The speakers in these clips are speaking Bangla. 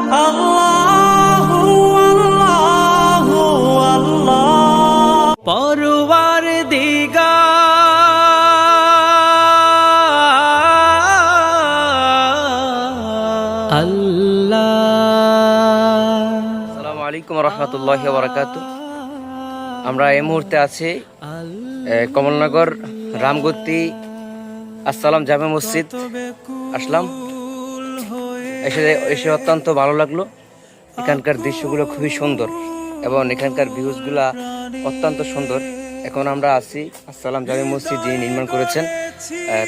আল্লাহু আল্লাহু আল্লাহ পরওয়ারদিগার আল্লাহ। আসসালামু আলাইকুম রহমতুল্লাহি ওয়া বারাকাতুহু। আমরা এই মুহূর্তে আছি কমলনগর রামগতি আসসালাম জামে মসজিদ আসলাম। এসে অত্যন্ত ভালো লাগলো। এখানকার দৃশ্যগুলো খুবই সুন্দর এবং এখানকার ভিউজগুলা অত্যন্ত সুন্দর। এখন আমরা আছি আসসালাম জামে মসজিদ যিনি নির্মাণ করেছেন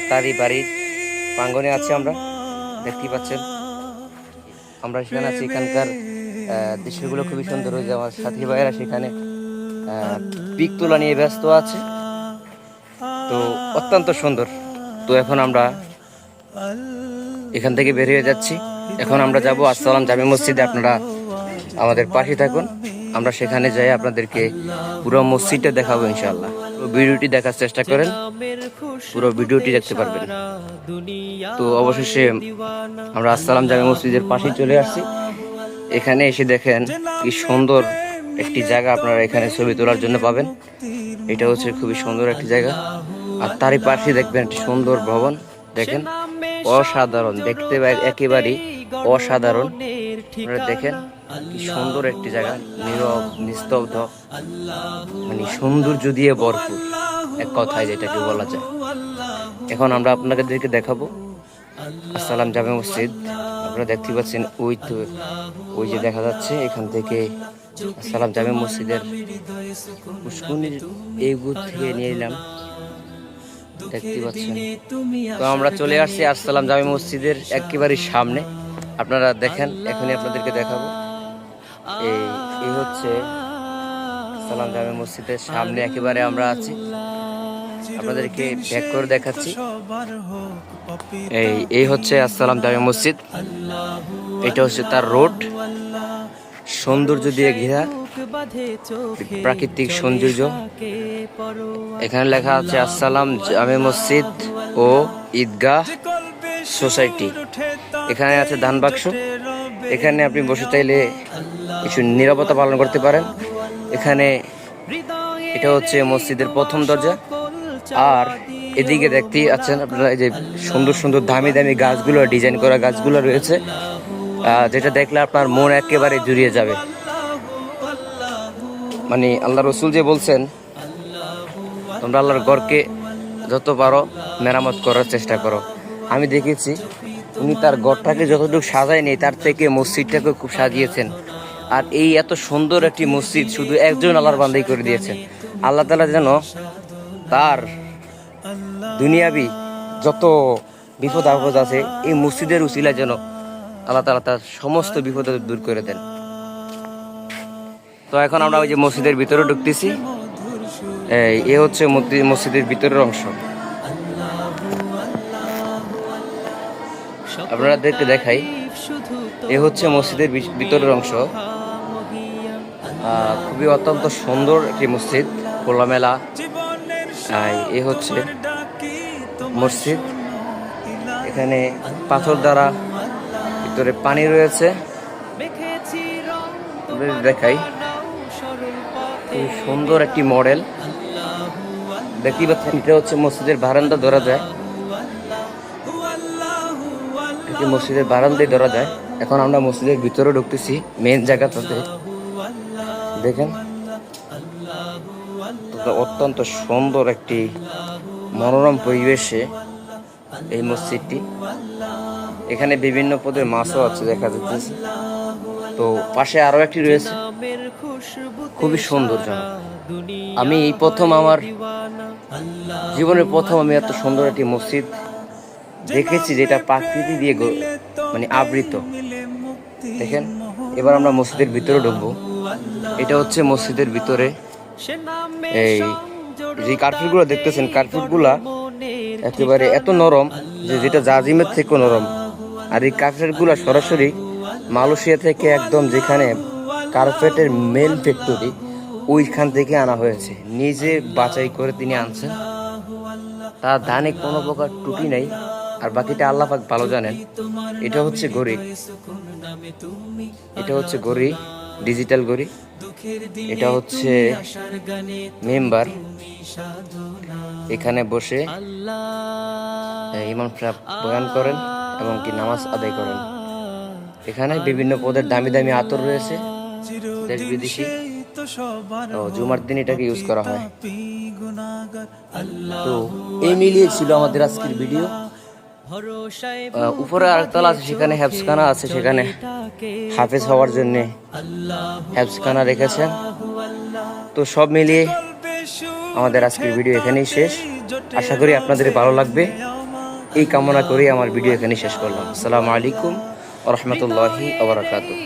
তারই বাড়ির প্রাঙ্গণে আছি আমরা, দেখতেই পাচ্ছেন। আমরা সেখানে আছি। এখানকার দৃশ্যগুলো খুবই সুন্দর। ওই যে আমার সাথী ভাইয়েরা সেখানে পিক তোলা নিয়ে ব্যস্ত আছে, তো অত্যন্ত সুন্দর। তো এখন আমরা এখান থেকে বের হয়ে যাচ্ছি। এখন আমরা যাব আসসালাম জামে মসজিদে। আপনারা আমাদের পাশে থাকুন, আমরা সেখানে যাই আপনাদেরকে পুরো মসজিদটা দেখাবো ইনশাআল্লাহ। ভিডিওটি দেখার চেষ্টা করেন, পুরো ভিডিওটি দেখতে পারবেন। তো অবশেষে আমরা আসসালাম জামে মসজিদের পাশেই চলে আসছি। এখানে এসে দেখেন কি সুন্দর একটি জায়গা আপনারা এখানে ছবি তোলার জন্য পাবেন। এটা হচ্ছে খুবই সুন্দর একটি জায়গা। আর তারই পাশে দেখবেন একটি সুন্দর ভবন, দেখেন অসাধারণ, দেখতে একেবারেই অসাধারণ। আপনারা দেখেন কি সুন্দর একটি জায়গা, নীরব নিস্তব্ধ, মানে সৌন্দর্য দিয়ে ভরপুর এক কথায় যেটাকে বলা যায়। এখন আমরা আপনাদেরকে দেখাবো আসসালাম জামে মসজিদ। আপনারা দেখতে পাচ্ছেন ওই যে দেখা যাচ্ছে এখান থেকে আসসালাম জামে মসজিদের পুষ্কুনির এই বুথ থেকে নিয়ে এলাম, দেখতে পাচ্ছেন। তো আমরা চলে আসছি আসসালাম জামে মসজিদের একেবারে সামনে। আপনারা দেখেন, এখনই আপনাদেরকে দেখাবো। এই হচ্ছে আসসালাম জামে মসজিদের সামনে একেবারে আমরা আছি। আপনাদেরকে ব্যাক করে দেখাচ্ছি। এই হচ্ছে আসসালাম জামে মসজিদ। এটা হচ্ছে তার রোড, সৌন্দর্য দিয়ে ঘেরা, প্রাকৃতিক সৌন্দর্য। এখানে লেখা আছে আসসালাম জামে মসজিদ ও ঈদগাহ সোসাইটি। এখানে আছে ধান বাক্স, এখানে আপনি বসে চাইলে কিছু নিরাপত্তা পালন করতে পারেন। এখানে এটা হচ্ছে মসজিদের প্রথম দরজা। আর এদিকে দেখতেই আছেন আপনারা, এই যে সুন্দর সুন্দর দামি দামি গাছগুলো, ডিজাইন করা গাছগুলো রয়েছে, যেটা দেখলে আপনার মন একেবারে জুড়িয়ে যাবে। মানে আল্লাহ রসুল যে বলছেন, তোমরা আল্লাহর ঘরকে যত পারো মেরামত করার চেষ্টা করো। আমি দেখেছি উনি তার ঘরটাকে যতটুকু সাজায় নেই, তার থেকে মসজিদটাকে খুব সাজিয়েছেন। আর এই এত সুন্দর একটি মসজিদ শুধু একজন আল্লাহর বান্দাই করে দিয়েছেন। আল্লাহ তাআলা যেন তার দুনিয়াবি যত বিপদ আপদ আছে এই মসজিদের উসিলা যেন আল্লাহ তাআলা তার সমস্ত বিপদ দূর করে দেন। তো এখন আমরা ওই যে মসজিদের ভিতরে ঢুকতেছি। এ হচ্ছে মসজিদের ভিতরের অংশ। আপনারা দেখাই, এ হচ্ছে মসজিদের ভিতরের অংশ। খুবই অত্যন্ত সুন্দর একটি মসজিদ, খোলামেলা। এ হচ্ছে মসজিদ। এখানে পাথর দ্বারা ভিতরে পানি রয়েছে। দেখাই, খুব সুন্দর একটি মডেল দেখতে পাচ্ছেন। এটা হচ্ছে মসজিদের বারান্দা ধরা যায়, মসজিদের বারান্দায় ধরা যায়। এখন আমরা মসজিদের ভিতরে ঢুকতেছি, মেন জায়গাটাতে। দেখেন অত্যন্ত সুন্দর একটি মনোরম পরিবেশে এই মসজিদটি। এখানে বিভিন্ন পদের মাছও আছে দেখা যাচ্ছে। তো পাশে আরো একটি রয়েছে, খুবই সৌন্দর্যজনক। আমি এই প্রথম, আমার জীবনের প্রথম আমি এত সুন্দর একটি মসজিদ দেখেছি যেটা প্রকৃতি দিয়ে মানে আবৃত। দেখেন, এবার আমরা মসজিদের ভিতরে ঢুকবো। এটা হচ্ছে মসজিদের ভিতরে। এই যে কার্পেটগুলো দেখতেছেন, কার্পেটগুলা একেবারে এত নরম যে যেটা জাজিমের থেকেও নরম। আর এই কার্পেটগুলা সরাসরি মালয়েশিয়া থেকে, একদম যেখানে কার্পেটের মেল ফ্যাক্টরি, ওইখান থেকে আনা হয়েছে। নিজে বাছাই করে তিনি আনছেন। তার ধানে কোনো প্রকার ত্রুটি নেই, আর বাকিটা আল্লাহ পাক ভালো জানেন। এটা হচ্ছে ঘড়ি, এটা হচ্ছে ঘড়ি, ডিজিটাল ঘড়ি। এটা হচ্ছে মেম্বার, এখানে বসে ইমাম সাহেব বয়ান করেন এবং কি নামাজ আদায় করেন। এখানে বিভিন্ন পদের দামি দামি আতর রয়েছে, দেশ বিদেশি। তো জুমার দিন এটাকে ইউজ করা হয়। তো এই মিলিয়ে ছিল আমাদের আজকের ভিডিও। উপরে আরেকতলা আছে, সেখানে হেফজখানা আছে, সেখানে হাফেজ হওয়ার জন্য হেফজখানা রেখেছেন। তো সব মিলিয়ে আমাদের আজকের ভিডিও এখানেই শেষ। আশা করি আপনাদের ভালো লাগবে, এই কামনা করি আমার ভিডিও এখানেই শেষ করলাম। আসসালামু আলাইকুম ওয়া রাহমাতুল্লাহি ওয়া বারাকাতুহু।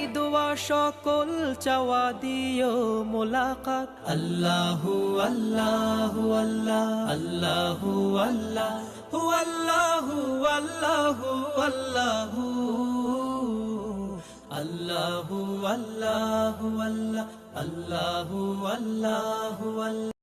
সকল চাওয়া দিও মোলাকাত। আল্লাহু আল্লাহু আল্লাহ, আল্লাহু আল্লাহু আল্লাহু আল্লাহু আল্লাহু আল্লাহু আল্লাহু আল্লাহ, আল্লাহু আল্লাহু আল্লাহ।